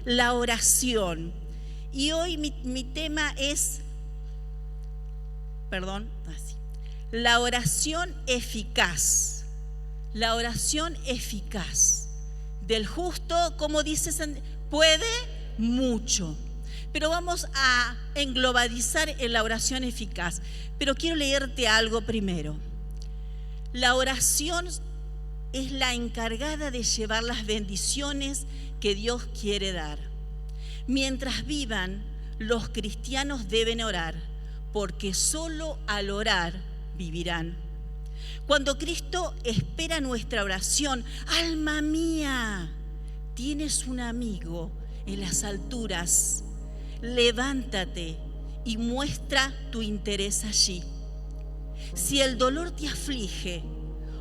la oración. Y hoy mi tema es, la oración eficaz. La oración eficaz. Del justo, como dice, puede mucho. Pero vamos a englobalizar en la oración eficaz. Pero quiero leerte algo primero. La oración es la encargada de llevar las bendiciones que Dios quiere dar. Mientras vivan, los cristianos deben orar, porque solo al orar vivirán. Cuando Cristo espera nuestra oración, alma mía, tienes un amigo en las alturas. Levántate y muestra tu interés allí. Si el dolor te aflige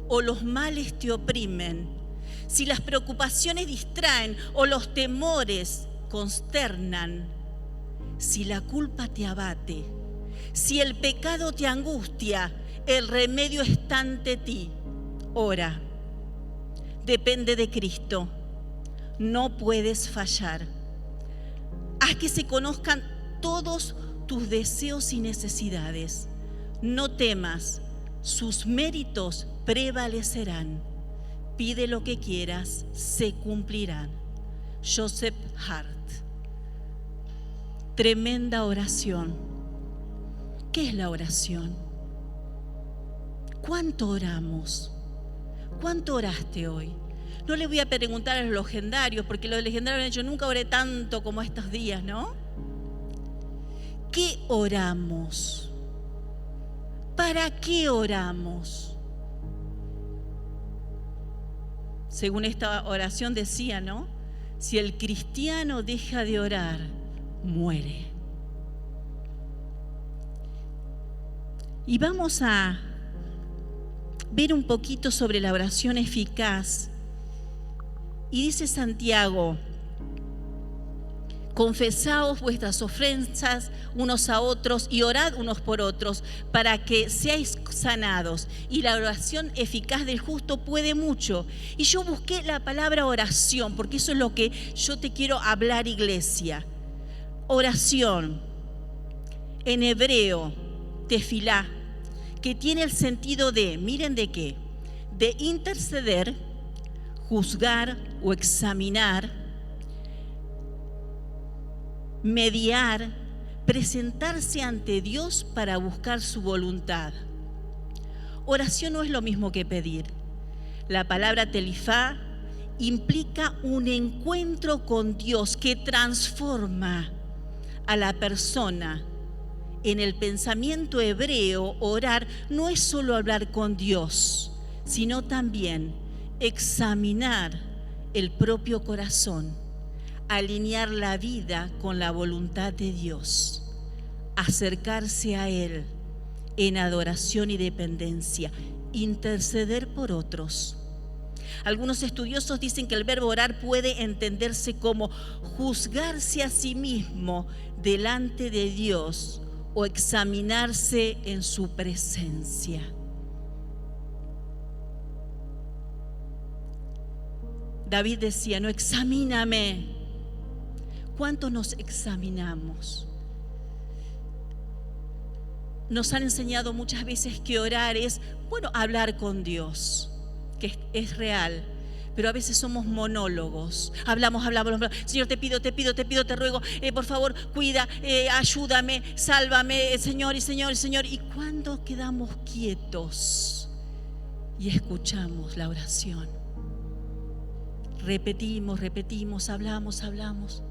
o los males te oprimen, si las preocupaciones distraen o los temores consternan, si la culpa te abate, si el pecado te angustia, el remedio está ante ti. Ora. Depende de Cristo. No puedes fallar. Haz que se conozcan todos tus deseos y necesidades. No temas, sus méritos prevalecerán. Pide lo que quieras, se cumplirán. Joseph Hart. Tremenda oración. ¿Qué es la oración? ¿Cuánto oramos? ¿Cuánto oraste hoy? No le voy a preguntar a los legendarios, porque los legendarios yo nunca oré tanto como estos días, ¿no? ¿Qué oramos? ¿Para qué oramos? Según esta oración decía, ¿no? Si el cristiano deja de orar, muere. Y vamos a ver un poquito sobre la oración eficaz. Y dice Santiago: confesaos vuestras ofensas unos a otros y orad unos por otros para que seáis sanados. Y la oración eficaz del justo puede mucho. Y yo busqué la palabra oración, porque eso es lo que yo te quiero hablar, iglesia. Oración, en hebreo, tefilá, que tiene el sentido de, miren de qué, de interceder, juzgar o examinar, mediar, presentarse ante Dios para buscar su voluntad. Oración no es lo mismo que pedir. La palabra telifá implica un encuentro con Dios que transforma a la persona. En el pensamiento hebreo, orar no es solo hablar con Dios, sino también examinar el propio corazón, alinear la vida con la voluntad de Dios, acercarse a Él en adoración y dependencia, interceder por otros. Algunos estudiosos dicen que el verbo orar puede entenderse como juzgarse a sí mismo delante de Dios o examinarse en su presencia. David decía, no, examíname. ¿Cuánto nos examinamos? Nos han enseñado muchas veces que orar es, bueno, hablar con Dios, que es real, pero a veces somos monólogos. Hablamos. Señor, te pido, te ruego, por favor, cuida, ayúdame, sálvame, Señor. ¿Y cuándo quedamos quietos y escuchamos la oración? Repetimos, hablamos.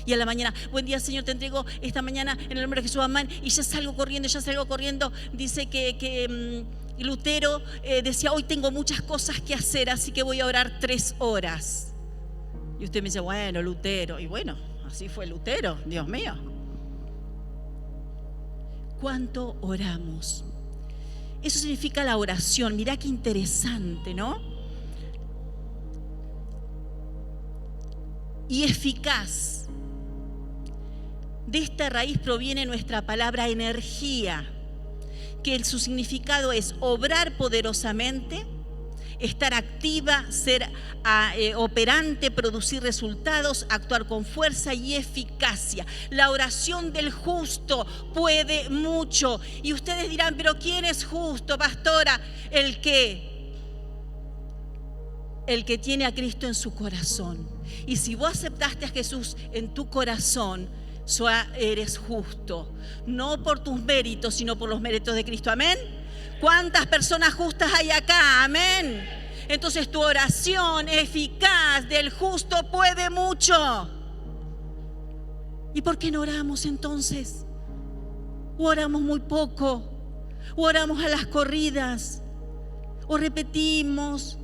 Y a la mañana, buen día, Señor, te entrego esta mañana en el nombre de Jesús, amén. Y ya salgo corriendo. Dice que Lutero decía, hoy tengo muchas cosas que hacer, así que voy a orar 3 horas. Y usted me dice, bueno, Lutero. Y bueno, así fue Lutero, Dios mío. ¿Cuánto oramos? Eso significa la oración. Mirá qué interesante, ¿no? Y eficaz. De esta raíz proviene nuestra palabra energía, que su significado es obrar poderosamente, estar activa, ser operante, producir resultados, actuar con fuerza y eficacia. La oración del justo puede mucho. Y ustedes dirán, ¿pero quién es justo, pastora? El que tiene a Cristo en su corazón. Y si vos aceptaste a Jesús en tu corazón, eres justo. No por tus méritos, sino por los méritos de Cristo. Amén. ¿Cuántas personas justas hay acá? Amén. Entonces tu oración eficaz del justo puede mucho. ¿Y por qué no oramos entonces? ¿O oramos muy poco? ¿O oramos a las corridas? ¿O repetimos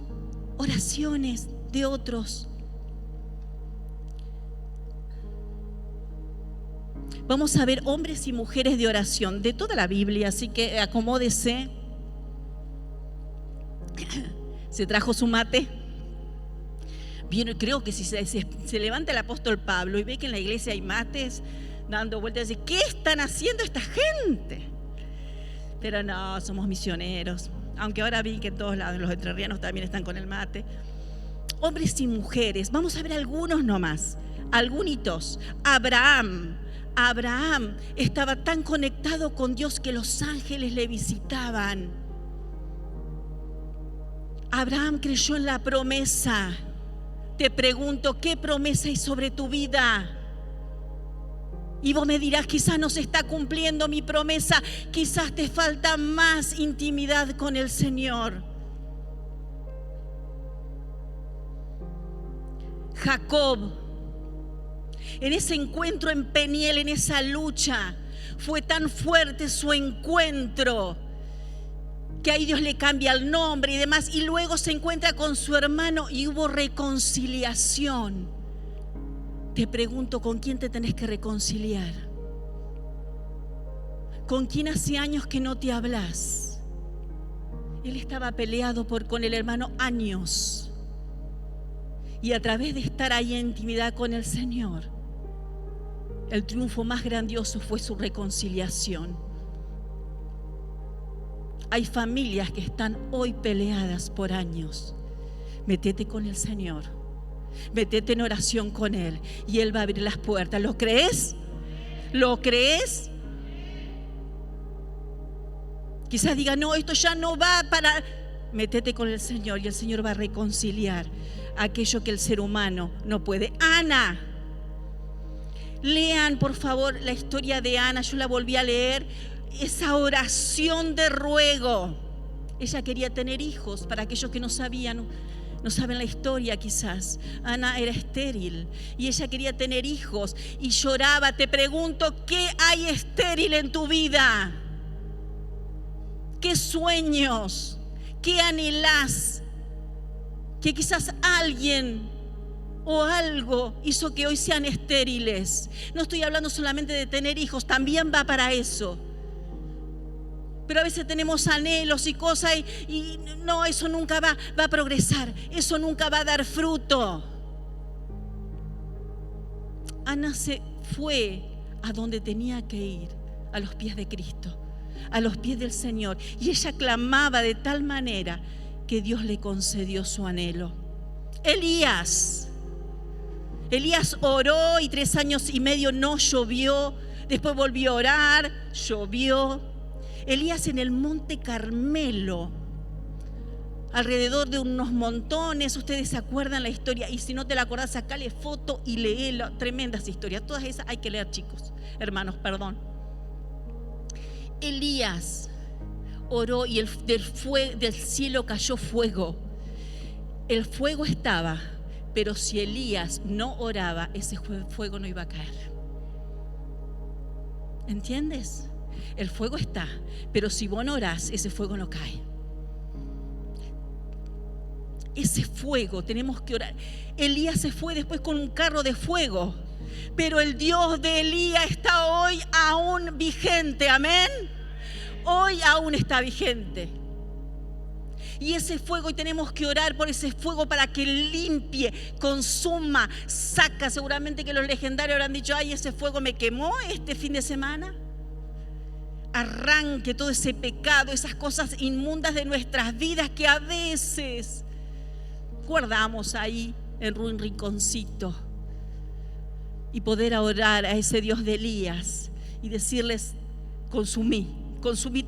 oraciones de otros? Vamos a ver hombres y mujeres de oración de toda la Biblia, así que acomódese. ¿Se trajo su mate? Bien, creo que si se levanta el apóstol Pablo y ve que en la iglesia hay mates dando vueltas, dice, ¿qué están haciendo esta gente? Pero no, somos misioneros. Aunque ahora vi que en todos lados los entrerrianos también están con el mate. Hombres y mujeres, vamos a ver algunos nomás, algunitos. Abraham estaba tan conectado con Dios que los ángeles le visitaban. Abraham creyó en la promesa. Te pregunto, ¿qué promesa hay sobre tu vida? Y vos me dirás, quizás no se está cumpliendo mi promesa, quizás te falta más intimidad con el Señor. Jacob, en ese encuentro en Peniel, en esa lucha, fue tan fuerte su encuentro que ahí Dios le cambia el nombre y demás, y luego se encuentra con su hermano y hubo reconciliación. Te pregunto, ¿con quién te tenés que reconciliar? ¿Con quién hace años que no te hablas? Él estaba peleado con el hermano años, y a través de estar ahí en intimidad con el Señor, el triunfo más grandioso fue su reconciliación. Hay familias que están hoy peleadas por años. Métete con el Señor. Métete en oración con Él y Él va a abrir las puertas. ¿Lo crees? ¿Lo crees? Quizás diga, no, esto ya no va para... Métete con el Señor y el Señor va a reconciliar aquello que el ser humano no puede. Ana. Lean, por favor, la historia de Ana. Yo la volví a leer. Esa oración de ruego. Ella quería tener hijos. Para aquellos que no saben la historia quizás. Ana era estéril y ella quería tener hijos y lloraba. Te pregunto, ¿qué hay estéril en tu vida? ¿Qué sueños? ¿Qué anhelás? Que quizás alguien o algo hizo que hoy sean estériles. No estoy hablando solamente de tener hijos, también va para eso. Pero a veces tenemos anhelos y cosas y no, eso nunca va a progresar, eso nunca va a dar fruto. Ana se fue a donde tenía que ir, a los pies de Cristo, a los pies del Señor. Y ella clamaba de tal manera que Dios le concedió su anhelo. Elías oró y 3 años y medio no llovió. Después volvió a orar, llovió. Elías en el monte Carmelo, alrededor de unos montones. Ustedes se acuerdan la historia, y si no te la acordás, sacale foto y léela. Tremendas historias, todas esas hay que leer, chicos, hermanos, perdón. Elías oró y del cielo cayó fuego. El fuego estaba, pero si Elías no oraba, ese fuego no iba a caer. ¿Entiendes? El fuego está, pero si vos no orás, ese fuego no cae. Ese fuego tenemos que orar. Elías se fue después con un carro de fuego, pero el Dios de Elías está hoy aún vigente, amén. Hoy aún está vigente. Y ese fuego, y tenemos que orar por ese fuego para que limpie, consuma, saca. Seguramente que los legendarios habrán dicho, ay, ese fuego me quemó este fin de semana. arranque todo ese pecado, esas cosas inmundas de nuestras vidas que a veces guardamos ahí en un rinconcito, y poder orar a ese Dios de Elías y decirles: consumí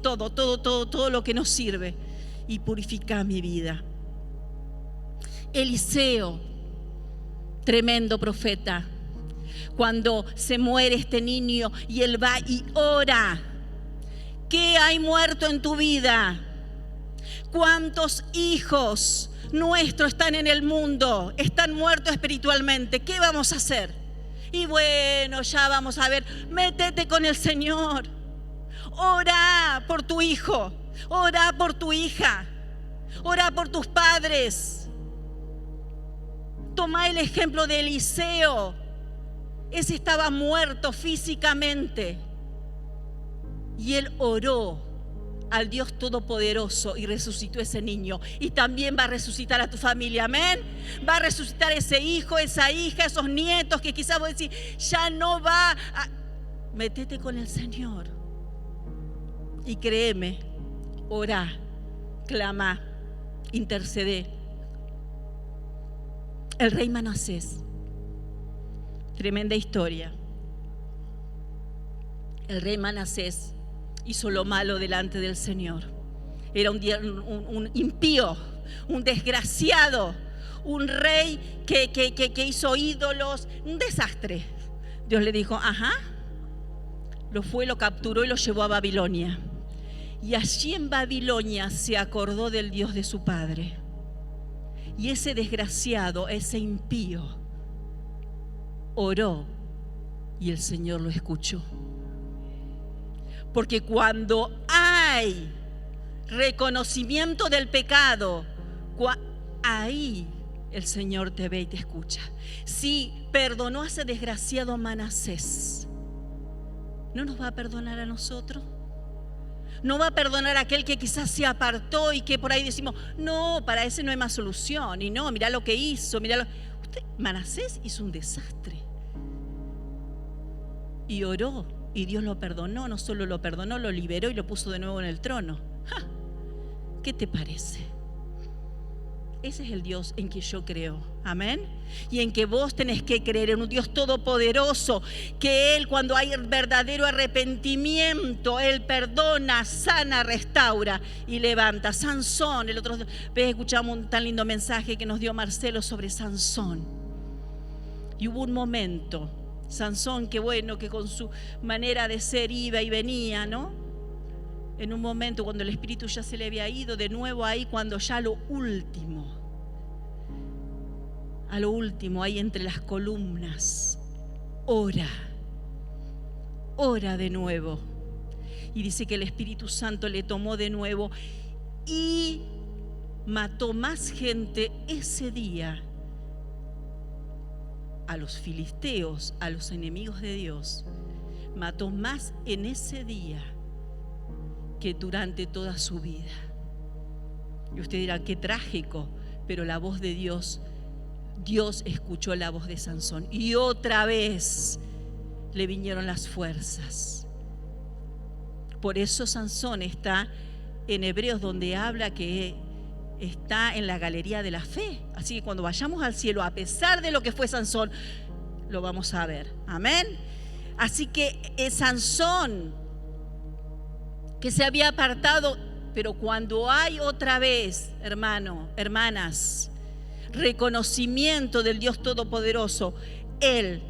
todo lo que nos sirve y purifica mi vida. Eliseo, tremendo profeta, cuando se muere este niño y él va y ora: ¿qué hay muerto en tu vida? ¿Cuántos hijos nuestros están en el mundo? Están muertos espiritualmente. ¿Qué vamos a hacer? Y bueno, ya vamos a ver, métete con el Señor. Ora por tu hijo, ora por tu hija, ora por tus padres. Toma el ejemplo de Eliseo. Ese estaba muerto físicamente y él oró al Dios Todopoderoso y resucitó ese niño. Y también va a resucitar a tu familia, amén. Va a resucitar ese hijo, esa hija, esos nietos que quizás vos decís: ya no va a... Métete con el Señor y créeme, orá, clama, intercede. El rey Manasés, tremenda historia. El rey Manasés hizo lo malo delante del Señor. Era un impío, un desgraciado, un rey que hizo ídolos, un desastre. Dios le dijo: ajá. Lo capturó y lo llevó a Babilonia. Y allí en Babilonia se acordó del Dios de su padre. Y ese desgraciado, ese impío, oró y el Señor lo escuchó. Porque cuando hay reconocimiento del pecado, ahí el Señor te ve y te escucha. Si perdonó a ese desgraciado Manasés, ¿no nos va a perdonar a nosotros? ¿No va a perdonar a aquel que quizás se apartó y que por ahí decimos: no, para ese no hay más solución? Y no, mirá lo que hizo, Manasés hizo un desastre. Y oró. Y Dios lo perdonó, no solo lo perdonó, lo liberó y lo puso de nuevo en el trono. ¡Ja! ¿Qué te parece? Ese es el Dios en que yo creo, amén. Y en que vos tenés que creer, en un Dios todopoderoso, que Él, cuando hay verdadero arrepentimiento, Él perdona, sana, restaura y levanta. Sansón, el otro vez escuchamos un tan lindo mensaje que nos dio Marcelo sobre Sansón. Y hubo un momento, Sansón, que bueno, que con su manera de ser iba y venía, ¿no? En un momento, cuando el espíritu ya se le había ido, de nuevo ahí, cuando ya a lo último, ahí entre las columnas, ora de nuevo. Y dice que el Espíritu Santo le tomó de nuevo y mató más gente ese día, a los filisteos, a los enemigos de Dios. Mató más en ese día que durante toda su vida. Y usted dirá: qué trágico, pero la voz de Dios escuchó la voz de Sansón y otra vez le vinieron las fuerzas. Por eso Sansón está en Hebreos, donde habla que está en la galería de la fe. Así que cuando vayamos al cielo, a pesar de lo que fue Sansón, lo vamos a ver. Amén. Así que Sansón, que se había apartado, pero cuando hay otra vez, hermano, hermanas, reconocimiento del Dios Todopoderoso, Él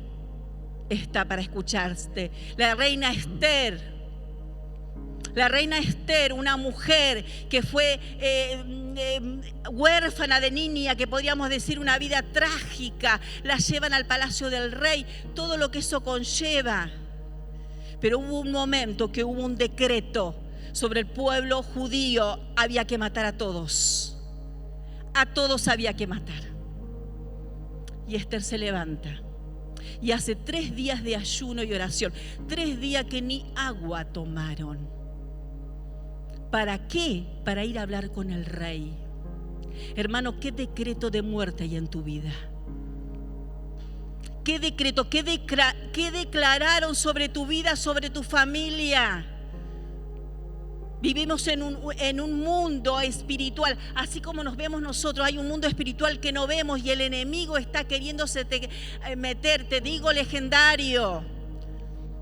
está para escucharte. La reina Esther, una mujer que fue huérfana de niña, que podríamos decir una vida trágica, la llevan al palacio del rey, todo lo que eso conlleva. Pero hubo un momento que hubo un decreto sobre el pueblo judío: había que matar a todos había que matar. Y Esther se levanta y hace 3 días de ayuno y oración, 3 días que ni agua tomaron. ¿Para qué? Para ir a hablar con el rey. Hermano, ¿qué decreto de muerte hay en tu vida? ¿Qué decreto? ¿Qué declararon sobre tu vida, sobre tu familia? Vivimos en un mundo espiritual, así como nos vemos nosotros, hay un mundo espiritual que no vemos y el enemigo está queriéndose meter, te digo, legendario.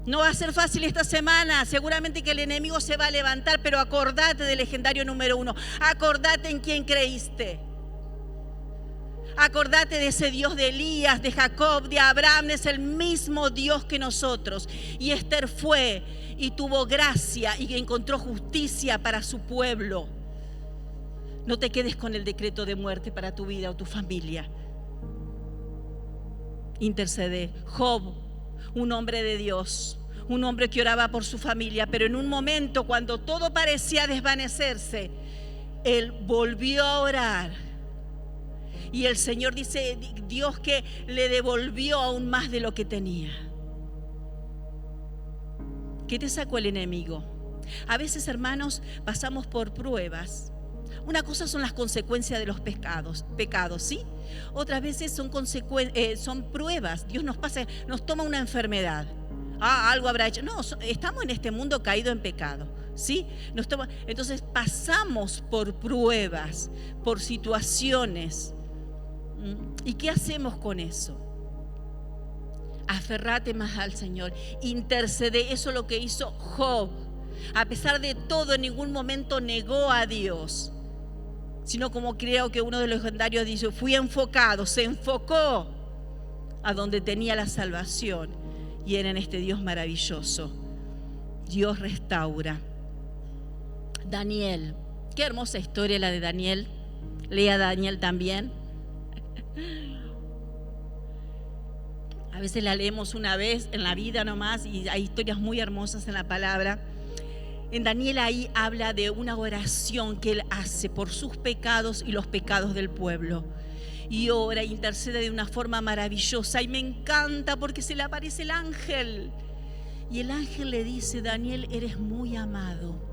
No va a ser fácil esta semana, seguramente que el enemigo se va a levantar, pero acordate del legendario número 1, acordate en quién creíste. Acordate de ese Dios de Elías, de Jacob, de Abraham, es el mismo Dios que nosotros. Y Esther fue y tuvo gracia y encontró justicia para su pueblo. No te quedes con el decreto de muerte para tu vida o tu familia. Intercede. Job, un hombre de Dios, un hombre que oraba por su familia, pero en un momento cuando todo parecía desvanecerse, él volvió a orar. Y el Señor dice, Dios que le devolvió aún más de lo que tenía. ¿Qué te sacó el enemigo? A veces, hermanos, pasamos por pruebas. Una cosa son las consecuencias de los pecados, ¿sí? Otras veces son pruebas. Dios nos toma una enfermedad. Algo habrá hecho. No, estamos en este mundo caído en pecado, ¿sí? Entonces pasamos por pruebas, por situaciones. ¿Y qué hacemos con eso? Aferrate más al Señor, intercede. Eso es lo que hizo Job. A pesar de todo, en ningún momento negó a Dios, sino como creo que uno de los legendarios dice, se enfocó a donde tenía la salvación, y era en este Dios maravilloso. Dios restaura. Daniel, qué hermosa historia la de Daniel. Lea Daniel también. A veces la leemos una vez en la vida nomás y hay historias muy hermosas en la palabra. En Daniel ahí habla de una oración que él hace por sus pecados y los pecados del pueblo. Y ora, intercede de una forma maravillosa y me encanta porque se le aparece el ángel. Y el ángel le dice, Daniel, eres muy amado.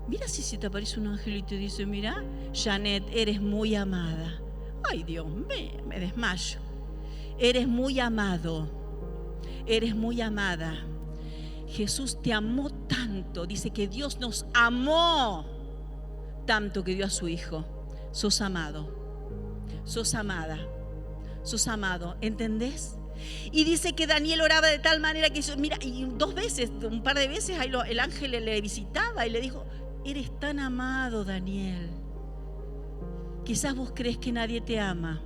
Mira si te aparece un ángel y te dice, mira, Janet, eres muy amada. Ay, Dios mío, me desmayo. Eres muy amado, eres muy amada. Jesús te amó tanto, dice que Dios nos amó tanto que dio a su Hijo. Sos amado, sos amada, sos amado, ¿entendés? Y dice que Daniel oraba de tal manera que, mira, y un par de veces ahí el ángel le visitaba y le dijo, eres tan amado, Daniel. Quizás vos crees que nadie te ama.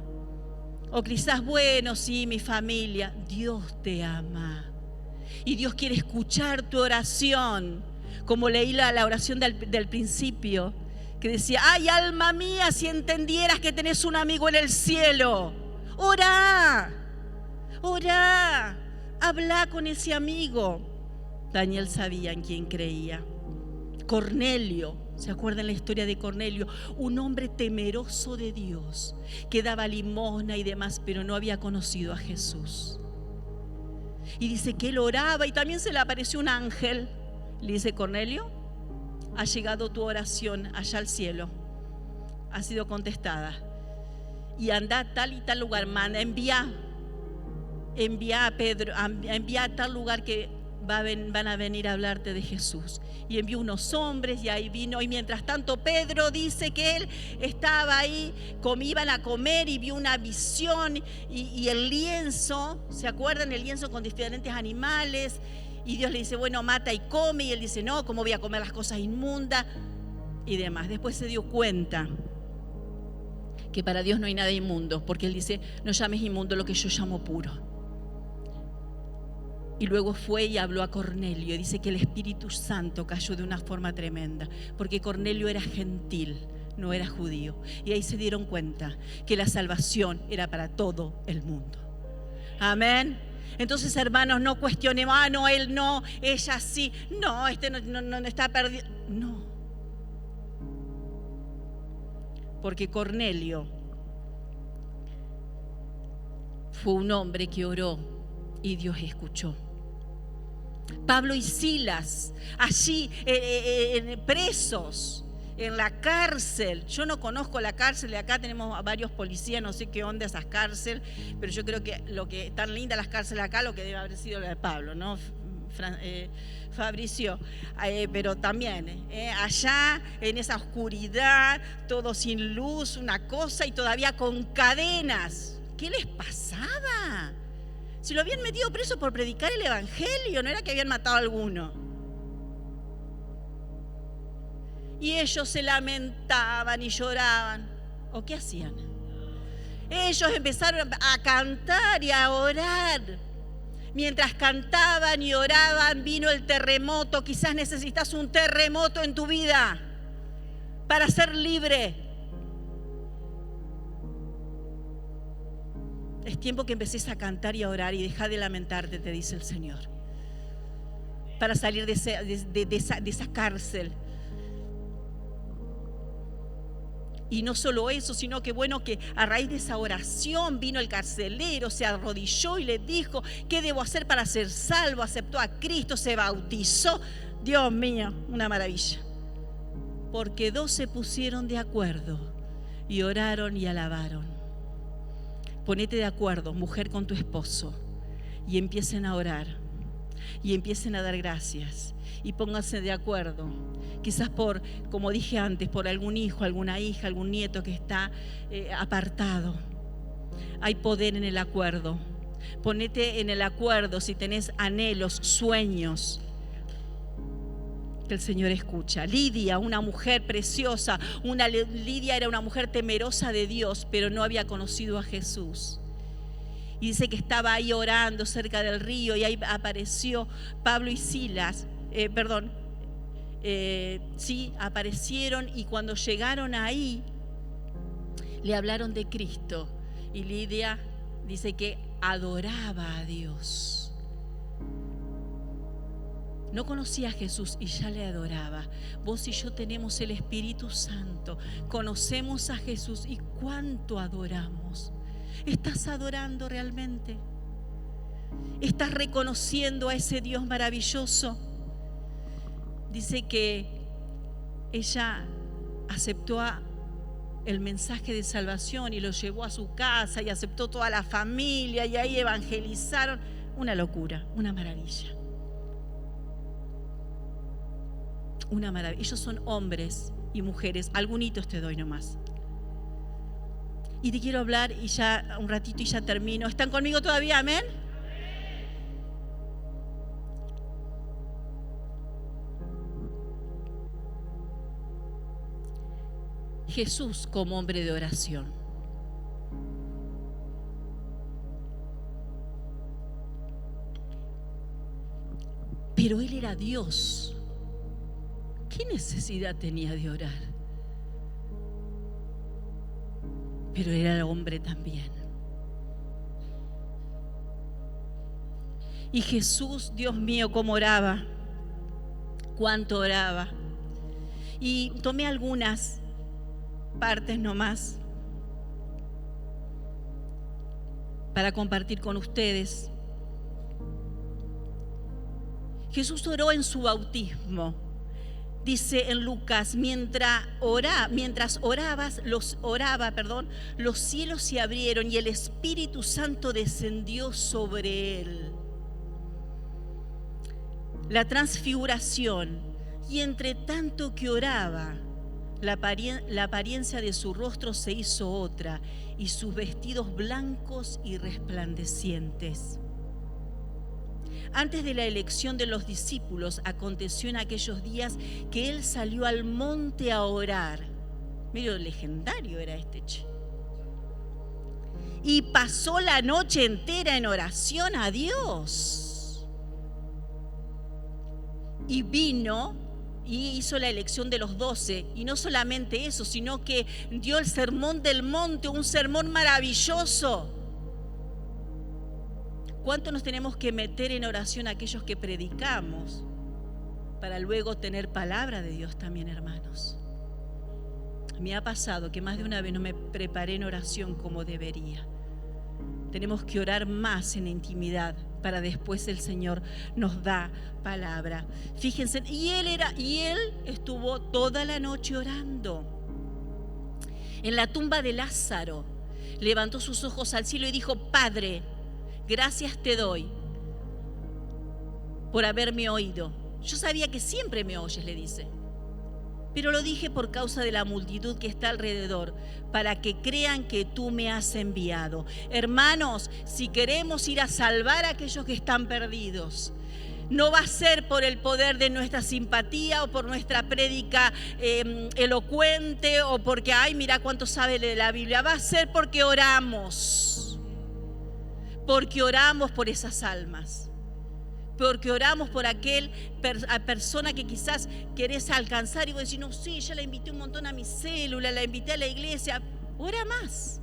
O quizás, bueno, sí, mi familia. Dios te ama. Y Dios quiere escuchar tu oración. Como leí la oración del principio, que decía, ay, alma mía, si entendieras que tenés un amigo en el cielo. Orá, habla con ese amigo. Daniel sabía en quién creía. Cornelio, ¿se acuerdan la historia de Cornelio? Un hombre temeroso de Dios, que daba limosna y demás, pero no había conocido a Jesús. Y dice que él oraba y también se le apareció un ángel. Le dice, Cornelio, ha llegado tu oración allá al cielo, ha sido contestada. Y anda a tal y tal lugar, envía a Pedro, envía a tal lugar que van a venir a hablarte de Jesús. Y envió unos hombres y ahí vino. Y mientras tanto Pedro dice que él estaba ahí, iban a comer y vio una visión y el lienzo, ¿se acuerdan? El lienzo con diferentes animales. Y Dios le dice, bueno, mata y come. Y él dice, no, ¿cómo voy a comer las cosas inmundas? Y demás. Después se dio cuenta que para Dios no hay nada inmundo, porque él dice, no llames inmundo lo que yo llamo puro. Y luego fue y habló a Cornelio. Dice que el Espíritu Santo cayó de una forma tremenda, porque Cornelio era gentil, no era judío. Y ahí se dieron cuenta que la salvación era para todo el mundo. Amén. Entonces, hermanos, no cuestionemos, no, él no, ella sí. No, no está perdido. No. Porque Cornelio fue un hombre que oró y Dios escuchó. Pablo y Silas, allí presos en la cárcel. Yo no conozco la cárcel, de acá tenemos a varios policías, no sé qué onda esas cárceles, pero yo creo que lo que tan linda las cárceles acá, lo que debe haber sido la de Pablo, ¿no? Fabricio, pero también allá en esa oscuridad, todo sin luz, una cosa, y todavía con cadenas. ¿Qué les pasaba? Si lo habían metido preso por predicar el evangelio, no era que habían matado a alguno. Y ellos se lamentaban y lloraban. ¿O qué hacían? Ellos empezaron a cantar y a orar. Mientras cantaban y oraban, vino el terremoto. Quizás necesitas un terremoto en tu vida para ser libre. Es tiempo que empeces a cantar y a orar y deja de lamentarte, te dice el Señor, para salir de esa cárcel. Y no solo eso, sino que bueno, que a raíz de esa oración vino el carcelero, se arrodilló y le dijo: ¿qué debo hacer para ser salvo? Aceptó a Cristo, se bautizó. Dios mío, una maravilla. Porque 2 se pusieron de acuerdo y oraron y alabaron. Ponete de acuerdo, mujer, con tu esposo, y empiecen a orar y empiecen a dar gracias y pónganse de acuerdo. Quizás por, como dije antes, por algún hijo, alguna hija, algún nieto que está apartado. Hay poder en el acuerdo. Ponete en el acuerdo si tenés anhelos, sueños, que el Señor escucha. Lidia, una mujer preciosa. Lidia era una mujer temerosa de Dios, pero no había conocido a Jesús. Y dice que estaba ahí orando cerca del río y ahí apareció Pablo y Silas. Aparecieron, y cuando llegaron ahí le hablaron de Cristo, y Lidia dice que adoraba a Dios. No conocía a Jesús y ya le adoraba. Vos y yo tenemos el Espíritu Santo, conocemos a Jesús y cuánto adoramos. ¿Estás adorando realmente? ¿Estás reconociendo a ese Dios maravilloso? Dice que ella aceptó el mensaje de salvación y lo llevó a su casa y aceptó toda la familia y ahí evangelizaron. Una locura, una maravilla. Una maravilla. Ellos son hombres y mujeres. Algunitos te doy nomás. Y te quiero hablar y ya un ratito y ya termino. ¿Están conmigo todavía? Amén. Jesús como hombre de oración. Pero Él era Dios. ¿Qué necesidad tenía de orar? Pero era hombre también. Y Jesús, Dios mío, cómo oraba, cuánto oraba. Y tomé algunas partes nomás para compartir con ustedes. Jesús oró en su bautismo. Dice en Lucas, mientras oraba, los cielos se abrieron y el Espíritu Santo descendió sobre él. La transfiguración, y entre tanto que oraba, la apariencia de su rostro se hizo otra, y sus vestidos blancos y resplandecientes. Antes de la elección de los discípulos, aconteció en aquellos días que él salió al monte a orar. Medio legendario era este, y pasó la noche entera en oración a Dios. Y vino y hizo la elección de los 12. Y no solamente eso, sino que dio el sermón del monte, un sermón maravilloso. ¿Cuánto nos tenemos que meter en oración aquellos que predicamos para luego tener palabra de Dios también, hermanos? Me ha pasado que más de una vez no me preparé en oración como debería. Tenemos que orar más en intimidad para después el Señor nos da palabra. Fíjense, y él estuvo toda la noche orando. En la tumba de Lázaro, levantó sus ojos al cielo y dijo: Padre, gracias te doy por haberme oído. Yo sabía que siempre me oyes, le dice. Pero lo dije por causa de la multitud que está alrededor, para que crean que tú me has enviado. Hermanos, si queremos ir a salvar a aquellos que están perdidos, no va a ser por el poder de nuestra simpatía o por nuestra prédica elocuente o porque, ay, mira cuánto sabe de la Biblia. Va a ser porque oramos. Porque oramos por esas almas. Porque oramos por aquel persona que quizás querés alcanzar y vos decís, no, sí, ya la invité un montón a mi célula, la invité a la iglesia. Ora más.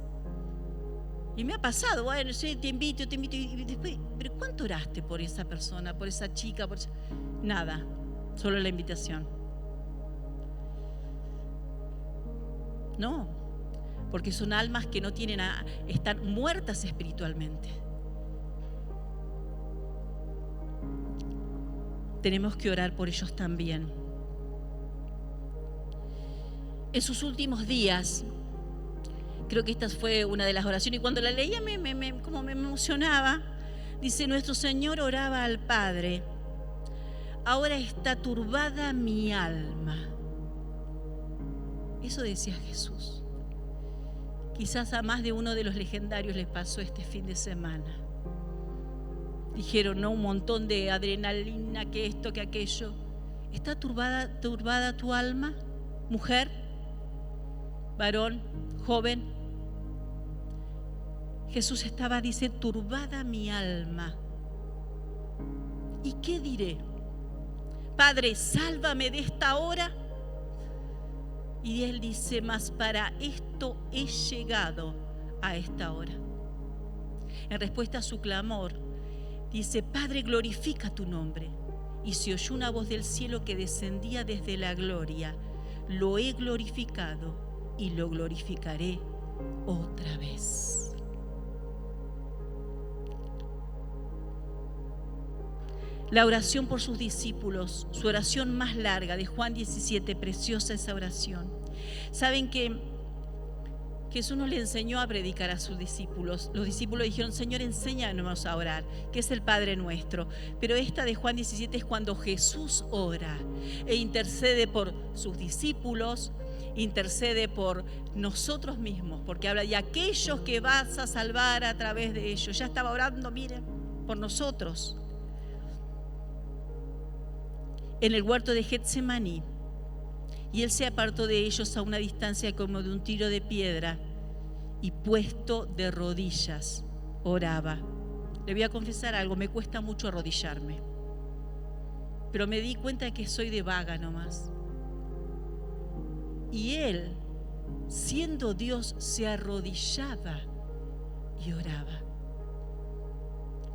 Y me ha pasado, bueno, sí, te invito, y después, pero ¿cuánto oraste por esa persona, por esa chica? Nada, solo la invitación. No, porque son almas que no tienen están muertas espiritualmente. Tenemos que orar por ellos también. En sus últimos días, creo que esta fue una de las oraciones, y cuando la leía como me emocionaba. Dice, nuestro Señor oraba al Padre, ahora está turbada mi alma. Eso decía Jesús. Quizás a más de uno de los legendarios les pasó este fin de semana. Dijeron, no, un montón de adrenalina, que esto, que aquello. ¿Está turbada tu alma? Mujer, varón, joven. Jesús dice, turbada mi alma. ¿Y qué diré? Padre, sálvame de esta hora. Y él dice, mas para esto he llegado a esta hora. En respuesta a su clamor, dice, Padre, glorifica tu nombre. Y se oyó una voz del cielo que descendía desde la gloria. Lo he glorificado y lo glorificaré otra vez. La oración por sus discípulos, su oración más larga de Juan 17, preciosa esa oración. Saben que Jesús nos le enseñó a predicar a sus discípulos. Los discípulos dijeron, Señor, enséñanos a orar, que es el Padre nuestro. Pero esta de Juan 17 es cuando Jesús ora e intercede por sus discípulos, intercede por nosotros mismos, porque habla de aquellos que vas a salvar a través de ellos. Ya estaba orando, miren, por nosotros. En el huerto de Getsemaní, y él se apartó de ellos a una distancia como de un tiro de piedra, y puesto de rodillas, oraba. Le voy a confesar algo, me cuesta mucho arrodillarme, pero me di cuenta de que soy de vaga nomás. Y él, siendo Dios, se arrodillaba y oraba.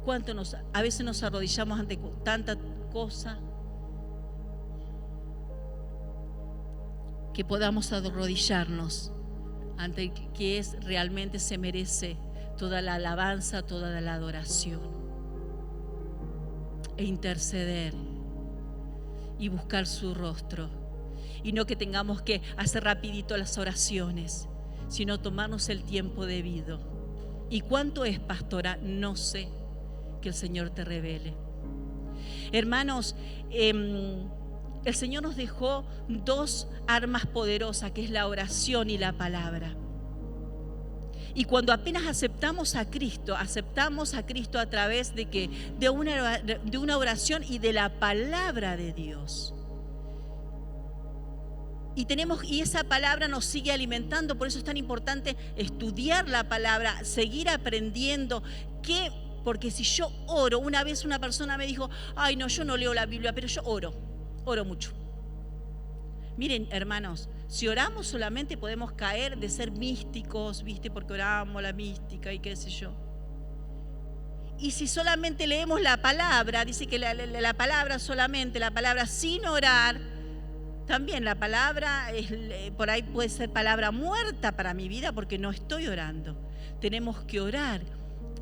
¿Cuánto a veces nos arrodillamos ante tanta cosa? Que podamos arrodillarnos ante el que realmente se merece toda la alabanza, toda la adoración, e interceder y buscar su rostro, y no que tengamos que hacer rapidito las oraciones, sino tomarnos el tiempo debido. ¿Y cuánto es, pastora? No sé, que el Señor te revele. Hermanos, el Señor nos dejó dos armas poderosas, que es la oración y la palabra. Y cuando apenas aceptamos a Cristo a través de una oración y de la palabra de Dios. Y esa palabra nos sigue alimentando, por eso es tan importante estudiar la palabra, seguir aprendiendo. Porque si yo oro, una vez una persona me dijo, ay no, yo no leo la Biblia, pero yo oro mucho. Miren, hermanos, si oramos solamente podemos caer de ser místicos, ¿viste? Porque oramos la mística y qué sé yo. Y si solamente leemos la palabra, dice que la palabra solamente, la palabra sin orar, también la palabra por ahí puede ser palabra muerta para mi vida porque no estoy orando. Tenemos que orar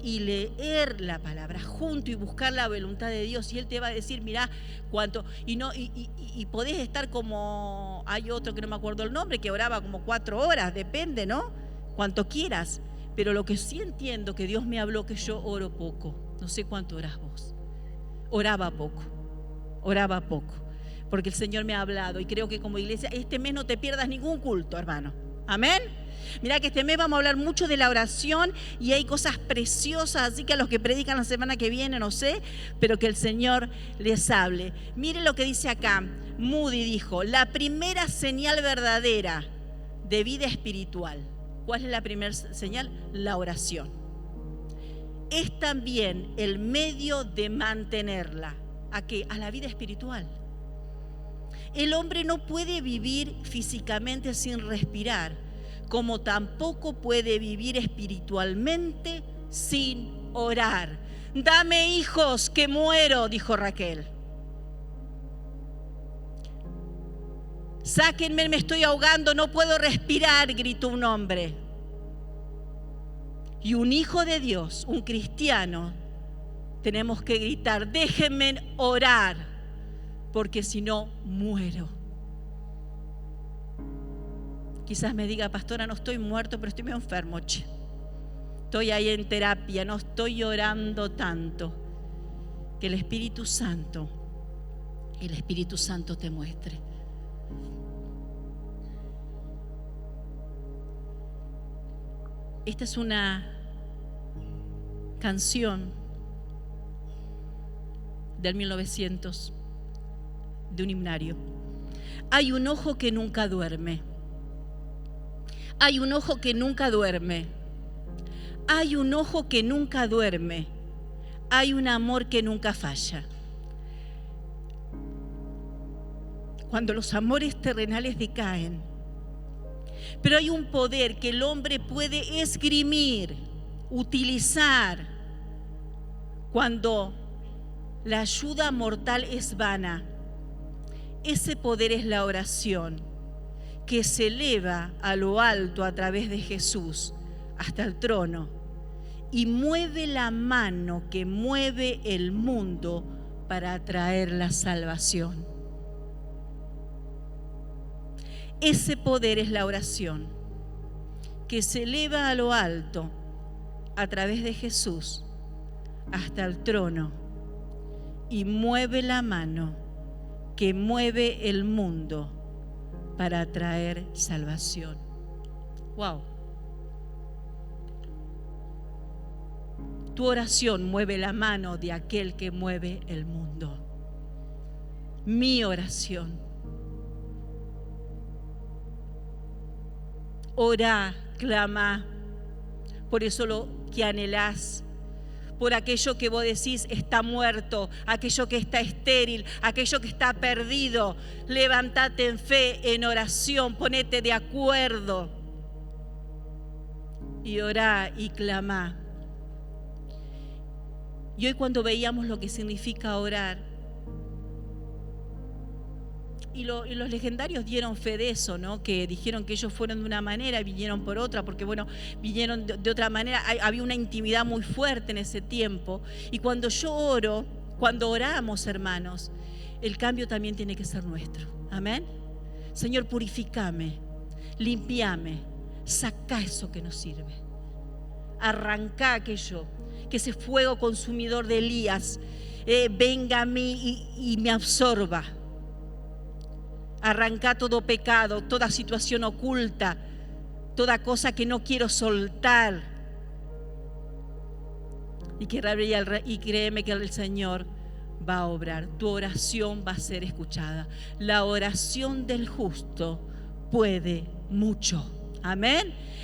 y leer la palabra junto y buscar la voluntad de Dios, y Él te va a decir, mirá cuánto, y podés estar como, hay otro que no me acuerdo el nombre, que oraba como 4 horas, depende, ¿no? Cuanto quieras, pero lo que sí entiendo que Dios me habló que yo oro poco. No sé cuánto orás vos. Oraba poco. oraba poco, porque el Señor me ha hablado y creo que como iglesia este mes no te pierdas ningún culto, hermano. Amén. Mira que este mes vamos a hablar mucho de la oración y hay cosas preciosas, así que a los que predican la semana que viene, no sé, pero que el Señor les hable. Mire lo que dice acá. Moody dijo, la primera señal verdadera de vida espiritual. ¿Cuál es la primera señal? La oración. Es también el medio de mantenerla. ¿A qué? A la vida espiritual. El hombre no puede vivir físicamente sin respirar, como tampoco puede vivir espiritualmente sin orar. Dame hijos que muero, dijo Raquel. Sáquenme, me estoy ahogando, no puedo respirar, gritó un hombre. Y un hijo de Dios, un cristiano, tenemos que gritar, déjenme orar, porque si no, muero. Quizás me diga, pastora, no estoy muerto, pero estoy medio enfermo, che. Estoy ahí en terapia, no estoy llorando tanto. Que el Espíritu Santo te muestre. Esta es una canción del 1900, de un himnario. Hay un ojo que nunca duerme. Hay un ojo que nunca duerme. Hay un ojo que nunca duerme. Hay un amor que nunca falla. Cuando los amores terrenales decaen, pero hay un poder que el hombre puede esgrimir, utilizar, cuando la ayuda mortal es vana. Ese poder es la oración, que se eleva a lo alto a través de Jesús hasta el trono y mueve la mano que mueve el mundo para traer la salvación. Ese poder es la oración, que se eleva a lo alto a través de Jesús hasta el trono y mueve la mano que mueve el mundo para traer salvación. Wow. Tu oración mueve la mano de aquel que mueve el mundo. Mi oración. Orá, clama, por eso lo que anhelás, por aquello que vos decís está muerto, aquello que está estéril, aquello que está perdido. Levántate en fe, en oración, ponete de acuerdo y orá y clamá. Y hoy cuando veíamos lo que significa orar, y los legendarios dieron fe de eso, ¿no? Que dijeron que ellos fueron de una manera y vinieron por otra, porque bueno, vinieron de otra manera. Había una intimidad muy fuerte en ese tiempo. Y cuando yo oro, cuando oramos, hermanos, el cambio también tiene que ser nuestro. Amén. Señor, purificame, limpiame, saca eso que no sirve. Arrancá aquello, que ese fuego consumidor de Elías venga a mí y me absorba. Arranca todo pecado, toda situación oculta, toda cosa que no quiero soltar. Y créeme que el Señor va a obrar. Tu oración va a ser escuchada. La oración del justo puede mucho. Amén.